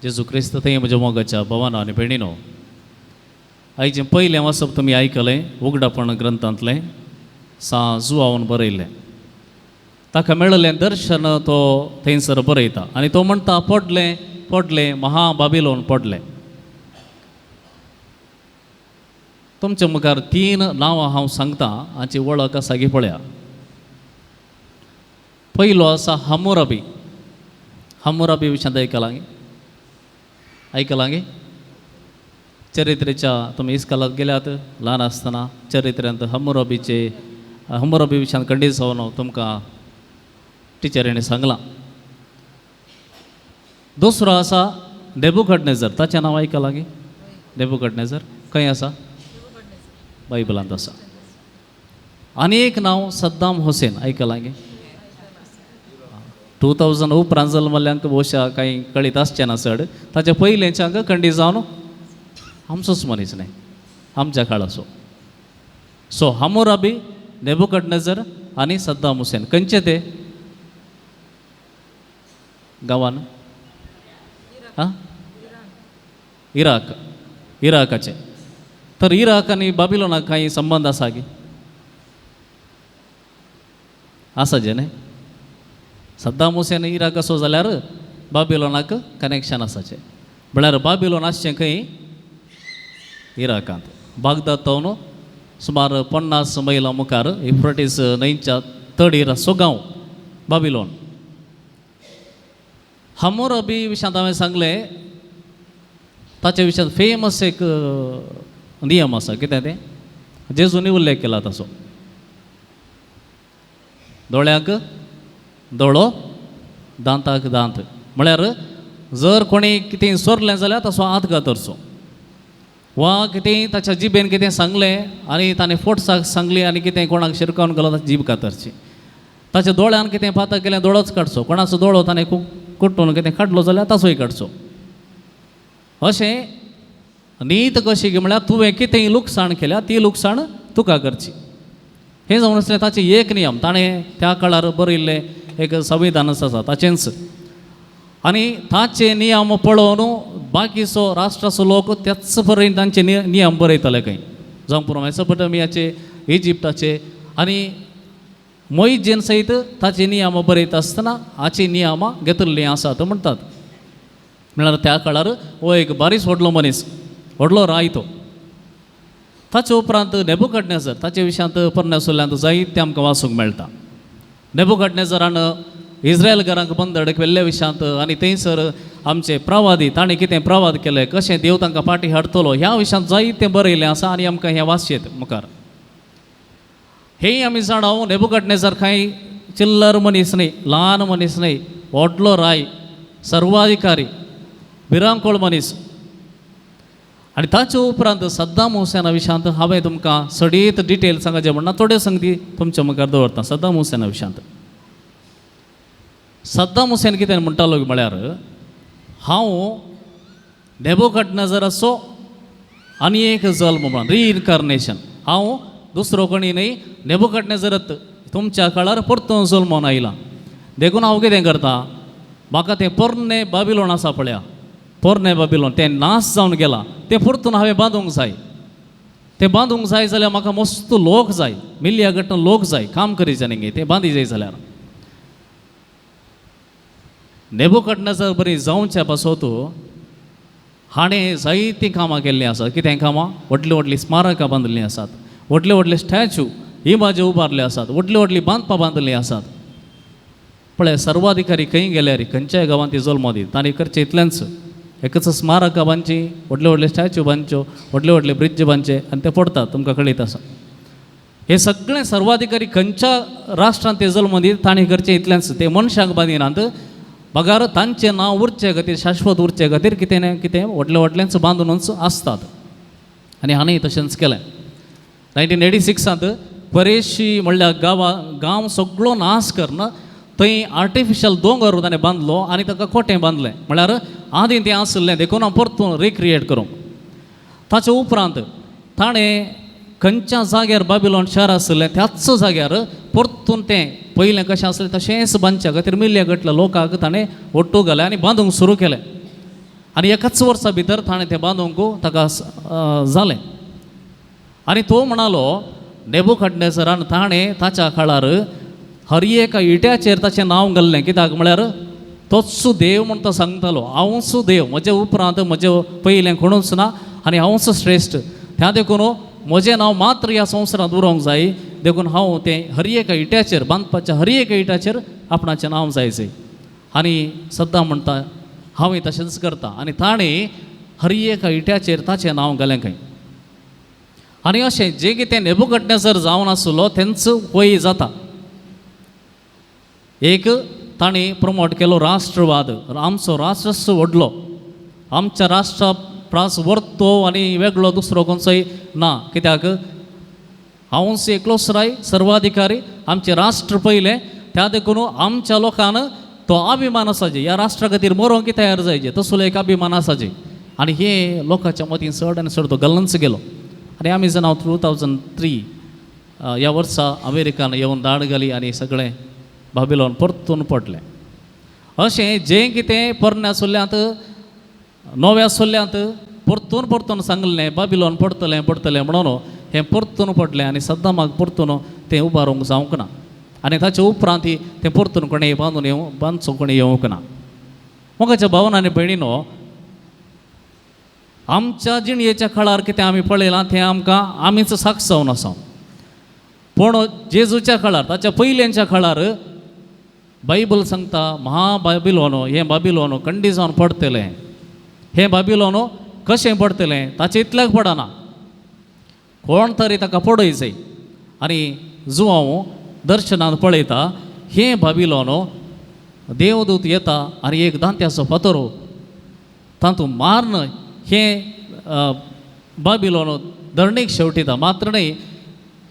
जेजू क्रिस्त थंय म्हज्या मोगाच्या भवानो आनी भयणीनो, आयचें पयलें वचप तुमी आयकलें उगडापण ग्रंथांतलें 6 जुआवन बरयल्लें. ताका मेळिल्लें दर्शन तो थंयसर बरयता आनी तो म्हणटा पडलें पडलें महाबाबिलोन पडलें. तुमच्या मुखार 3 नांवां हांव सांगतां, हाची वळख आसा गी पळया. पयलो आसा हम्मुराबी. हम्मुराबी विशयांत आयकलां गे चरित्रेच्या तुमी इस्कालात गेल्यात ल्हान आसतना चरित्र्यांत हम्मुराबी विशयांत खंडीत जावन तुमकां टिचरीने सांगलां. दुसरो आसा नेबुकदनेझर. ताचें नांव आयकलां गे नेबुकदनेझर. खंय आसा? बायबलांत आसा. आनी एक नांव सद्दाम हुसेन. आयकलां गे? 2000 उपरांत जल्मल्ल्यांक भोवशा कांय कळीत आसचें ना चड. ताच्या पयलेंच्यांक खंडीत जावन आमचोच मनीस न्ही, आमच्या काळाचो. सो हम्मुराबी, नेबुकदनेझर आनी सद्दाम हुसेन. खंयचे ते गांवान? इराकाचे. तर इराक आनी बाबिलोनाक कांय संबंद आसा गे? आसा जे न्ही. सद्दाम हुसेन इराक असो जाल्यार बाबिलोनाक कनेक्शन आसाचें. म्हळ्यार बाबिलोन आसचें खंय? इराकांत. बागदाद तावन सुमार 50 मैला मुखार युफ्रेटीस न्हंयच्या तडीर असो गांव बाबिलोन. हम्मुराबी विशयांत हांवें सांगलें, ताचे विशयांत फेमस एक नियम आसा. कितें तें? जेजूनी उल्लेख केला ताचो. दोळ्याक दोळो, दांताक दांत. म्हळ्यार जर कोणी कितें सोरलें जाल्यार ताचो हात कातरचो, वा कितें ताच्या जिबेन कितें सांगलें आनी ताणें फोर्साक सांगली आनी कितें कोणाक शिरकावन गेलो ताची जीब कातरची. ताच्या दोळ्यान कितें पातक केलें दोळोच काडचो. कोणाचो दोळो ताणें कुट्टून कितें काडलो जाल्यार ताचोय काडचो. अशें नीत कशी गी म्हळ्यार तुवें कितेंय लुकसाण केल्या ती लुकसाण तुका करची. हें जावन आसलें ताचें एक नियम. ताणें त्या काळार बरयल्लें एक संविधानच आसा ताचेंच. आनी ताचे नियम पळोवन बाकीचो राष्ट्राचो लोक त्याच परेन तांचे नियम बरयताले खंय. जावं पुरो मेसोपोटामियाचे, इजिप्टाचे आनी मोइजेन सयत ताचे नियम बरयता आसतना हाची नियमां घेतिल्लीं आसात म्हणटात. म्हळ्यार त्या काळार हो एक बारीच व्हडलो मनीस, व्हडलो राय तो. ताचे उपरांत नेबुकदनेझर. ताचे विशयांत परमेसुल्ल्यांत जायतें आमकां वाचूंक मेळटा. नेबुकदनेझरान इस्रायल घरांक बंदड केल्ल्या विशयांत आनी थंयसर आमचे प्रवादी ताणें कितें प्रवाद केलें, कशें देव तांकां फाटीं हाडटलो ह्या विशयांत जायतें बरयलें आसा आनी आमकां हें वाचयेत मुखार. हेंय आमी जाणाव नेबुकदनेझर कांय चिल्लर मनीस न्ही, ल्हान मनीस न्ही, व्हडलो राय, सर्वाधिकारी, भिरांकोळ मनीस. आनी ताचे उपरांत सद्दाम हुसेना विशयांत हांवें तुमकां सडीत डिटेल सांगचें म्हणना थोड्यो संगती तुमच्या मुखार दवरता. सद्दाम हुसेना विशयांत सद्दाम हुसेन कितें म्हणटालो म्हळ्यार, हांव नेबुकदनेझराचो आनी एक जल्म म्हणून रिइन्कार्नेशन. हांव दुसरो कोणी न्ही, नेबुकदनेझरच तुमच्या काळार परतून जल्मोन आयला. देखून हांव कितें करता, म्हाका तें पोरणें बाबिलोन आसा पळया, पोरणें बाबिलोन तें नाश जावन गेलां, तें परतून हांवें बांदूंक जाय. तें बांदूंक जाय जाल्यार म्हाका मस्त लोक जाय, मिलिया गट्टन लोक जाय काम करीचे न्ही, तें बांदी जाय जाल्यार. नेबुकदनेझर बरी जावच्या पासत हाणें जायतीं कामां केल्लीं आसात. कितें कामां? व्हडलीं व्हडलीं स्मारकां बांदलीं आसात, व्हडले व्हडले स्टॅच्यू इमाजे उबारले आसात, व्हडलीं व्हडलीं बांदपां बांदलीं आसात. पळय सर्वाधिकारी खंय गेल्यार खंयच्याय गांवांत ती जल्म दी, तांणी करचें इतलेंच. एकच स्मारकां बांदची, व्हडले व्हडले स्टॅच्यू बांदच्यो, व्हडले व्हडले ब्रिज बांदचे आनी ते पडटात. तुमकां कळीत आसा हे सगळे सर्वाधिकारी खंयच्या राष्ट्रांत ते जल्म दी तांणी करचें इतलेंच. ते मनशाक बांदिनात, बगार तांचें नांव उरचे खातीर, शाश्वत उरचे खातीर कितें ना कितें व्हडलें व्हडलेंच बांदूनच आसतात. आनी हाणें तशेंच केलें. 1986 बरेचशी म्हणल्यार गांव सगळो नाश करून थंय आर्टिफिशल दोंगर ताणें बांदलो आनी ताका कोटें बांदलें. म्हळ्यार आदीं तें आसलें देखून हांव परतून रिक्रिएट करूंक. ताचे उपरांत ताणें खंयच्या जाग्यार बाबिलोन शहर आसलें त्याच जाग्यार परतून तें पयलें कशें आसलें तशेंच बांदच्या खातीर मिलिया गटल्या लोकांक ताणें ओट्टू घालें आनी बांदूंक सुरू केलें. आनी एकाच वर्सा भितर ताणें तें बांदूंक ताका जालें. आनी तो म्हणालो नेबुकदनेझरान ताणें ताच्या काळार हर एका इट्याचेर ताचें नांव घाल्लें. कित्याक म्हळ्यार तोच देव म्हूण तो सांगतालो, हांवूच देव, म्हजे उपरांत म्हजे पयलें कोणूच ना आनी हांवूच श्रेश्ठ. त्या देखून म्हजें नांव मात्र ह्या संवसारांत उरोंक जाय, देखून हांव तें हर एका इट्याचेर बांदपाच्या हर एका इट्याचेर आपणाचें नांव जायचें. आनी सद्दां म्हणटा हांव तशेंच करता. आनी ताणें हर एका इट्याचेर ताचें नांव घालें खंय. आनी अशें जें कितें नेबुकदनेझर जावन आसलो तेंचो वय जाता. एक ताणें प्रमोट केलो राष्ट्रवाद. आमचो राष्ट्र व्हडलो, आमच्या राष्ट्रा प्रास वर्तो आनी वेगळो दुसरो खंयचोय ना. कित्याक हांवूच एकलोच राय सर्वाधिकारी, आमचें राष्ट्र पयलें. त्या देखून आमच्या लोकांन तो अभिमान आसाचे, ह्या राष्ट्रा खातीर मरोंक तयार जायचे, तसलो एक अभिमान आसाचे. आनी हे लोकांच्या मतीन चड आनी चड तो घालूनच गेलो. आनी आमी जर हांव 2003 ह्या वर्सा अमेरिकान येवन दाड घाली आनी सगळें बाबिलोन परतून पडलें. अशें जें कितें पोरण्या आसुल्ल्यांत नव्या आसुल्ल्यांत परतून परतून सांगलें बाबिलोन पडतलें पडतलें म्हणून हें परतून पडलें. आनी सद्दां म्हाका परतून तें उबारूंक जावंक ना. आनी ताचे उपरांत तें परतून कोणें बांदचो कोणें येवंक ना. मोगाच्या भावान आनी भयणीनो, आमच्या जिणयेच्या काळार कितें आमी पळयलां तें आमकां आमीच साक्ष जावन आसा. पूण जेजूच्या काळार, ताच्या पयलींच्या काळार बायबल सांगता महाबाबिलोन, हें बाबिलोन खंडी जावन पडटलें. हें बाबिलोन कशें पडटलें ताचें इतल्याक पडना, कोण तरी ताका पडय जाय. आनी जो हांव दर्शनांत पळयता, हें बाबिलोन देवदूत येता आनी एक दांत्याचो फातर तातूंत मारन हें बाबिलोन धरणीक शेवटिता. मात्र न्हय,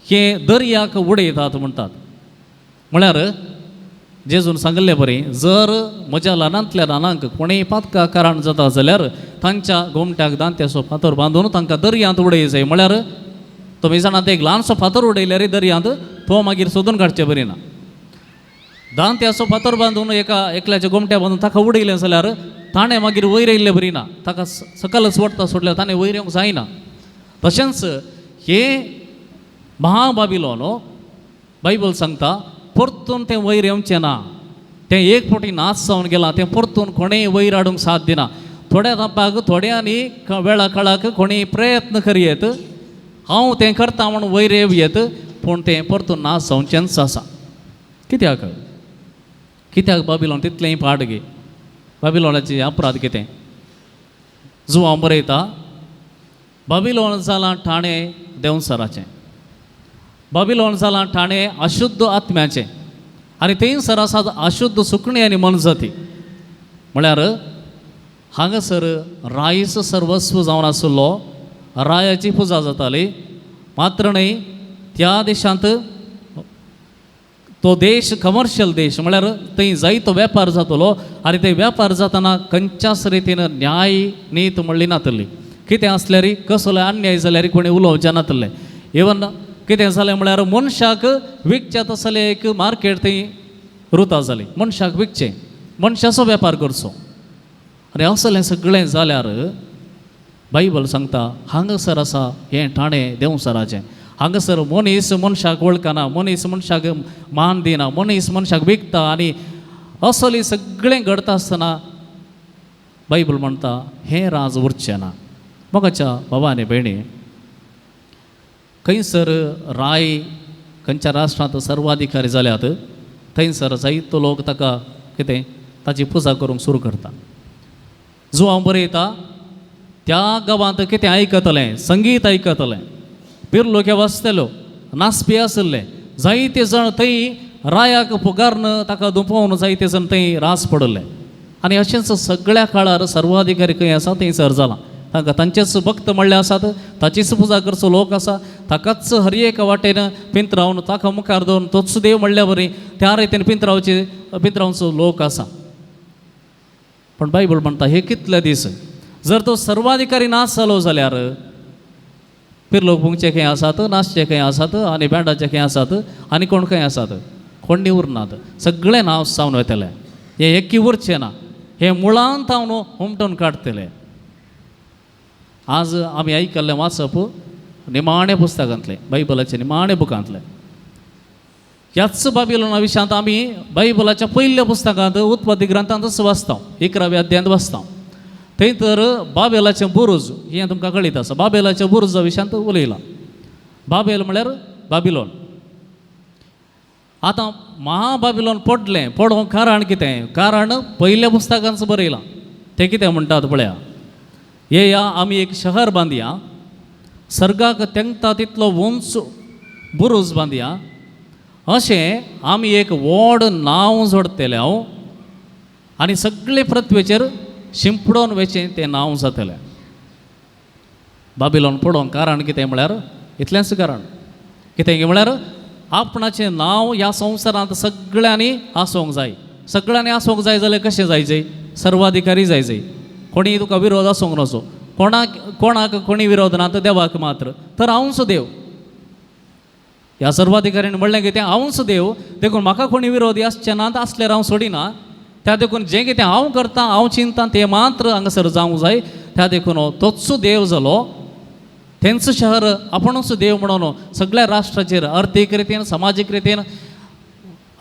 हें दर्याक उडयतात म्हणटात. म्हळ्यार जेजून सांगलें बरें, जर म्हज्या ल्हानांतल्या ल्हानांक कोणेंय पातका कारण जाता जाल्यार तांच्या गोमट्याक दांत्याचो फातर बांदून तांकां दर्यांत उडय जाय. म्हळ्यार तुमी जाणात, एक ल्हानसो फातर उडयल्यार दर्यांत तो मागीर सोदून काडचें बरें ना. दांत्याचो फातर बांदून एकल्याच्या गोमट्या बांदून ताका उडयलें जाल्यार ताणें मागीर वयर येयल्लें बरी ना. ताका सकलच वडता सोडल्यार ताणें वयर येवंक जायना. तशेंच हें महाबाबिलोन बायबल सांगता परतून तें वयर येवचें ना. तें एक फावटी नाश जावन गेलां, तें परतून कोणेंय वयर हाडूंक साथ दिना. थोड्या तापाक थोड्यांनी वेळा काळाक कोणीय प्रयत्न करियेत, हांव तें करता म्हणून वयर येवयेत, पूण तें परतून नाश जावचेंच आसा. कित्याक बाबिलोन तितलेंय पाड गे. बाबिलोनाचे अपराध कितें जो हांव बरयता, बाबिलोन जालां ठाणें देंवसराचें, बाबिलोन जालां ठाणें अशुद्ध आत्म्याचें, आनी थंयसर आसात अशुद्ध सुकणीं आनी मनजाती. म्हळ्यार हांगासर रायस सर्वस्व जावन आसलो, रायाची पुजा जाताली. मात्र न्हय, त्या देशांत तो देश कमर्शियल देश, म्हळ्यार थंय जायतो वेपार जातलो. आनी ते वेपार जातना खंयच्याच रितीन न्याय नीत म्हणली नातली. कितें आसल्यार कसलोय अन्याय जाल्यार कोणी उलोवचें नातलें. इवन कितें जालें म्हळ्यार मनशाक विकचें तसलें एक मार्केट थंय रुता जाली. मनशाक विकचें, मनशाचो वेपार करचो. आनी असलें सगळें जाल्यार बायबल सांगता हांगासर आसा हें ठाणें देंवसराचें. हांगासर मनीस मनशाक वळखना, मनीस मनशाक मान दिना, मनीस मनशाक विकता. आनी असलें सगळें घडता आसतना बायबल म्हणटा हें राज उरचें ना. मोगाच्या भावा आनी भयणी, खंयसर राय खंयच्या राष्ट्रांत सर्वाधिकारी जाल्यात, थंयसर जायतो लोक ताका कितें ताची पुजा करूंक सुरू करता. जो हांव बरयता त्या गांवांत कितें आयकतलें, संगीत आयकतलें, पिरलोके वाजतल्यो, नाचपी आसले, जायते जण थंय रायाक पुगारन ताका दुपोवन जायते जण थंय रास पडले. आनी अशेंच सगळ्या काळार सर्वाधिकारी खंय आसा थंयसर जाला. तांकां तांचेच भक्त म्हणले आसात, ताचीच पुजा करचो लोक आसा, ताकाच हर एक वाटेन पिंतरावन ताका मुखार दवरून तोच देव म्हणल्या बरी त्या रितीन पिंतरावचो लोक आसा. पण बायबल म्हणटा हे कितले दीस जर तो सर्वाधिकारी नाश जालो जाल्यार पिरलोक पुंगचे खंय आसात, नाचचे खंय आसात, आनी बँडाचे खंय आसात, आनी कोण खंय आसात, कोणी उरनात. सगळें नाश जावन वतलें. हे एकी उरचें ना. हे मुळांत हांव हुमटून काडटलें. आज आमी आयकल्लें वाचप निमाणें पुस्तकांतलें, बायबलाचें निमाणें बुकांतलें. ह्याच बाबिलोना विशयांत आमी बायबलाच्या पयल्या पुस्तकांत उत्पत्ती ग्रंथांतच वाचता, 11व्या अध्यायांत वाचता. थंय तर बाबेलाचें बुरूज हें तुमकां कळीत आसा. बाबेलाच्या बुरुजा विशयांत उलयलां. बाबेल म्हळ्यार बाबिलोन. आतां महाबाबिलोन पडोवंक कारण कितें? कारण पयल्या पुस्तकांच बरयलां. तें कितें म्हणटात पळया, येया आमी एक शहर बांदया, सर्गाक तेंकता तितलो उंच बुरूज बांदया, अशें आमी एक व्हड नांव जोडटले आनी सगळे पृथ्वेचेर शिंपडोन वेचें तें नांव जातलें. बाबिलोन पडोवंक कारण कितें म्हळ्यार इतलेंच कारण. कितें म्हळ्यार आपणाचें नांव ह्या संवसारांत सगळ्यांनी आसोंक जाय. सगळ्यांनी आसोंक जाय जाल्यार कशें जायचें? सर्वाधिकारी जायचें. कोणी तुका विरोध आसूंक नजो. कोणाक कोणी विरोध ना, तर देवाक मात्र. तर हांवूच देव. ह्या सर्वाधिकाऱ्यान म्हणलें कितें? हांवूच देव, देखून म्हाका कोणी विरोधी आसचें ना, आसल्यार हांव सोडिना. त्या देखून जें कितें हांव करतां, हांव चिंतां तें मात्र हांगासर जावंक जाय. त्या देखून तोच देव जालो. तेंच शहर आपुणूच देव म्हणून सगळ्या राष्ट्राचेर अर्थीक रितीन, सामाजीक रितीन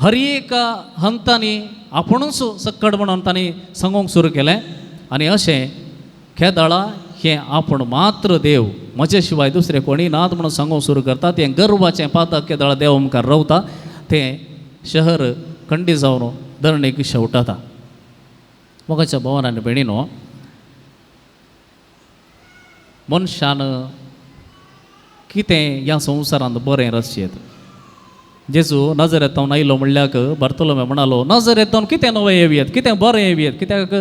हर एक हंतांनी आपुणूच सक्कड म्हणून तांणी सांगूंक सुरू केलें. आनी अशें केदाळा हें आपूण मात्र देव, म्हजे शिवाय दुसरें कोणी नात म्हणून सांगूंक सुरू करता. तें गर्वाचें पातक केदाळा देवा मुखार रावता. तें शहर खंडी जावन धरणेक शेवटता. मोगाच्या भवनांनी भयणीनो, मनशान कितें ह्या संवसारांत बरें रचचें? जेजू नजरेतावन आयलो म्हणल्याक बार्तोलोमे म्हणालो, नजरेतावन कितें नवें येवयेत, कितें बरें येवयेत, कित्याक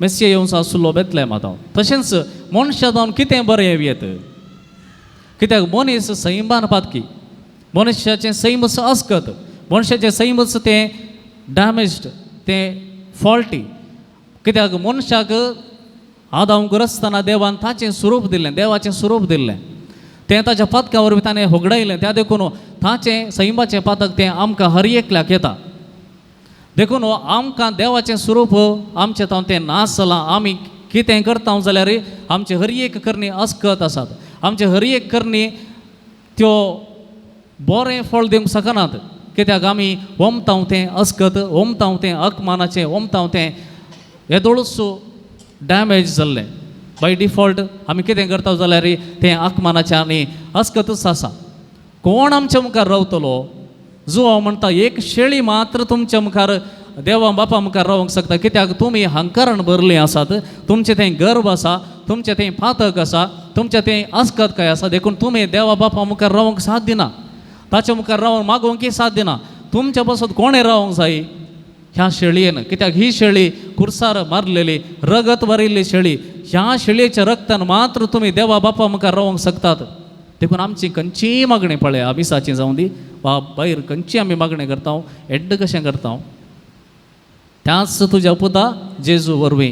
मेस्सिया येवंक आसलो बेतलेहमांत. तशेंच मनशा जावन कितें बरें येवयेत? कित्याक मनीस सैमान पातकी, मनशाचें सैमच अस्कत, मनशाचें सैमच तें डॅमेज्ड, तें फॉल्टी. कित्याक मनशाक आदांक रचतना देवान ताचें स्वरूप दिल्लें, देवाचें स्वरूप दिल्लें. तें ताच्या पातका वरवीं ताणें होगडायलें. त्या देखून ताचें सैमाचें पातक तें आमकां हर एकल्याक येता. देखून आमकां देवाचें स्वरूप आमचें तावन तें नास जालां. आमी कितें करता जाल्यार आमचे हर एक करणी अस्कत आसात. आमचे हर एक करणी त्यो बरें फळ दिवंक शकनात. कित्याक आमी ओमताव तें अस्कत, ओमताव तें अकमानाचें, ओमताव तें येदोळूच डॅमेज जाल्लें. बाय डिफॉल्ट आमी कितें करता जाल्यार तें अकमानाचें आनी अस्कतच आसा. कोण आमच्या मुखार रावतलो? जो हांव म्हणटा, एक शेळी मात्र तुमच्या मुखार देवा बापा मुखार रावंक शकता. कित्याक तुमी हंकारान भरलीं आसात. तुमचें तें गर्व आसा, तुमचें तें पातक आसा, तुमचें तें अस्कत काय आसा. देखून तुमी देवा बापा मुखार रावंक साध्य ना. ताच्या मुखार रावन मागोवंकय साध्य ना. तुमच्या पासत कोणें रावंक जाय? ह्या शेळयेन. कित्याक ही शेळी कुर्सार मारलेली, रगत भरिल्ली शेळी. ह्या शेळयेच्या रक्तान मात्र तुमी देवा बापा मुखार रावंक शकतात. देखून आमची खंयचीय मागणी पळया, मिसाची जावं दी वा भायर खंयची आमी मागणी करता, एड्ड कशें करता, त्याच तुज्या पुता जेजू वरवीं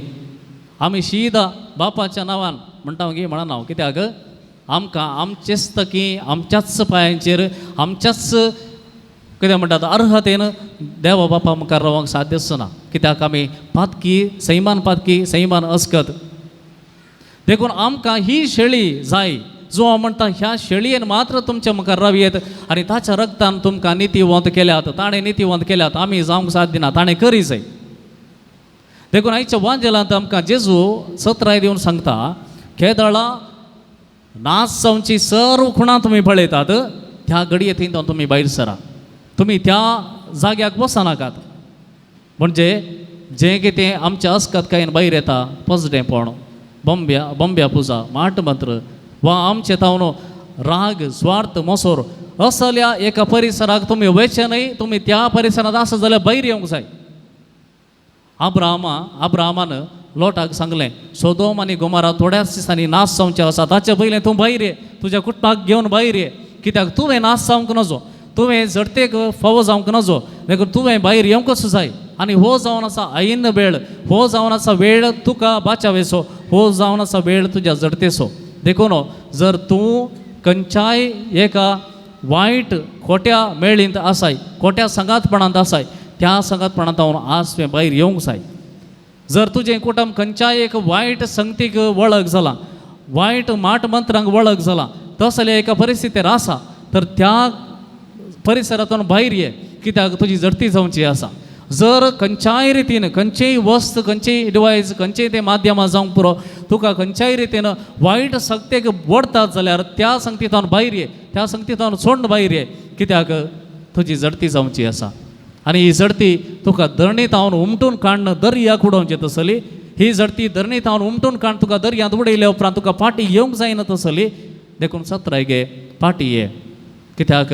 आमी सीदा बापाच्या नांवान म्हणटा गे म्हणना हांव. कित्याक आमकां आमचेच तकी, आमच्याच पांयांचेर, आमच्याच कितें म्हणटात अर्हतेन देवा बापा मुखार रावंक साध्यच ना. कित्याक आमी पातकी, सैमान पातकी, सैमान अस्कत. देखून आमकां ही शेळी जाय, जो हांव म्हणटा ह्या शेळयेन मात्र तुमच्या मुखार रावयेत आनी ताच्या रक्तान तुमकां नितीवंत केल्यात. ताणें नितीवंत केल्यात, आमी जावंक साध्य ना. ताणें करी जाय. देखून आयच्या वांजेलांत आमकां जेजू सत्राय दिवन सांगता, केदाळा नाच जावची सर्व खुणां तुमी पळयतात, त्या घडयेंत तुमी भायर सरा. तुमी त्या जाग्याक बसनाकात. म्हणजे जें कितें आमच्या अस्कतकायेन भायर येता, पजडेपण, बंब्या पुजा, माटमंत्र वा आमचे तावन राग, स्वार्थ, मोसोर असल्या एका परिसराक तुमी वयचे न्हय. तुमी त्या परिसरांत आसा जाल्यार भायर येवंक जाय. अब्राहमान लोटाक सांगलें, सोदोम आनी गोमारा थोड्याच दिसांनी नाश जावचें आसा. ताचे पयलें तूं भायर ये, तुज्या कुटुंबाक घेवन भायर ये. कित्याक तुवें नाश जावंक नजो, तुवें जडतेक फावो जावंक नजो. देखून तुवें भायर येवंकच जाय. आनी हो जावन आसा ऐन वेळ, हो जावन आसा वेळ तुका बाचावेचो, हो जावन आसा वेळ तुज्या जडतेचो. देखून जर तूं खंयच्याय एका वायट खोट्या मेळींत आसाय, खोट्या संगातपणांत आसाय, त्या संगातपणांत आज तुवें भायर येवंक जाय. जर तुजें कुटुंब खंयच्याय एक वायट संगतीक वळख जालां, वायट माट मंत्रांक वळख जाला तसल्या एका परिस्थितीर आसा तर त्या परिसरातून भायर ये, कित्याक तुजी जडती जावची आसा. जर खंयच्याय रितीन खंयचेय वस्त खंयचेय डिवायस खंयचेय ते माध्यमां जावंक पुरो तुका खंयच्याय रितीन वायट सक्तेक वडतात जाल्यार त्या संगतींतल्यान भायर ये, त्या संगतींतल्यान सोडून भायर ये, कित्याक तुजी जडती जावची आसा. आनी ही जडती तुका धरणीत हांवन उमटून काडन दर्याक उडोवची तसली. ही जडती धरणीत हांवन उमटून काडन तुका दर्यांत उडयल्या उपरांत तुका फाटी येवंक जायना तसली. देखून सत्राय गे फाटी ये, कित्याक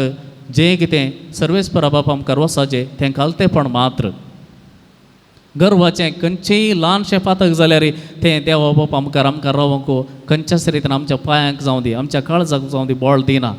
जें कितें सर्वेस्परा बाप आमकां रोसाचें तें घालतेपण मात्र. गर्वाचें खंयचेय ल्हानशें पातक जाल्यार तें देवा बाप आमकां रावंक खंयच्याच रितीन आमच्या पांयांक जावं दी, आमच्या काळजाक जावं दी बळ दिना.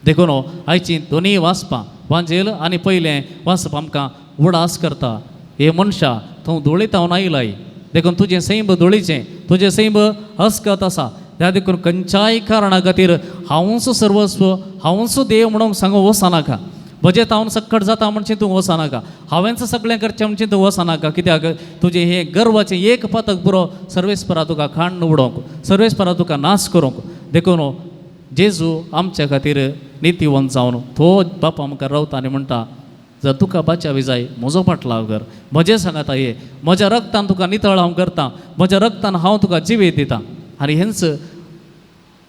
देखून आयची दोनीय वाचपां वांजेल आनी पयलें वाचप आमकां उडास करता. हे मनशा तूं धुळीत हांव आयलाय, देखून तुजें सैम धुळीचें, तुजें सैम हस्कत आसा. त्या देखून खंयच्याय कारणा खातीर हांवूच सर्वस्व हांवूच देव म्हणून सांगूं वचनाका. म्हजें तावन सक्कट जाता म्हणचे तूं वचनाका, हांवेंच सगळें करचें म्हणचे तूं वचनाका. कित्याक तुजें हें गर्वाचें एक पातक पुरो सर्वेस्परा तुका खाण उडोवंक, सर्वेस्परा तुका नाश करूंक. देखून जेजू आमच्या खातीर नितीवंत जावन तो बाप आमकां रावता आनी म्हणटा जर तुका बाच्यावी जाय म्हजो पाटलाव कर, म्हजें सांगाता ये, म्हज्या रक्तान तुका नितळ हांव करता, म्हज्या रक्तान हांव तुका जिवीत दिता. आनी हेंच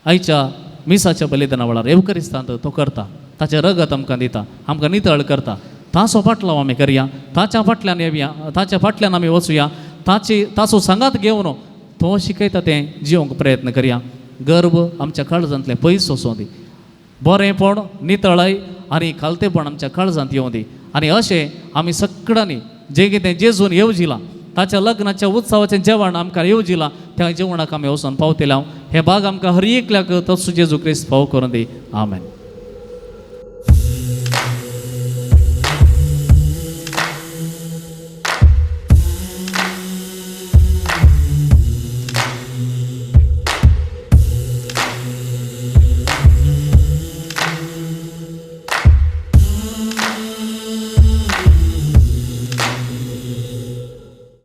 आयच्या मिसाच्या बलिदाना वेळार एवकरिस्तांत तो करता, ताचें रगत आमकां दिता, आमकां नितळ करता. ताचो पाटलाव आमी करया, ताच्या फाटल्यान येवया, ताच्या फाटल्यान आमी वचुया, ताचो सांगात घेवन तो शिकयता तें जिवंक प्रयत्न करया. गर्व आमच्या काळजांतलें पयस वचूं दी, बरेंपण नितळाय आनी खालतेपण आमच्या काळजांत येवं दी. आनी अशें आमी सगळ्यांनी जें कितें जेजून येवजिलां, ताच्या लग्नाच्या उत्सवाचें जेवण आमकां येवजिलां, त्या जेवणाक आमी वचून पावतले. हे भाग आमकां हर एकल्याक तसो जेजू क्रिस्त फावो करून दी. आमेन.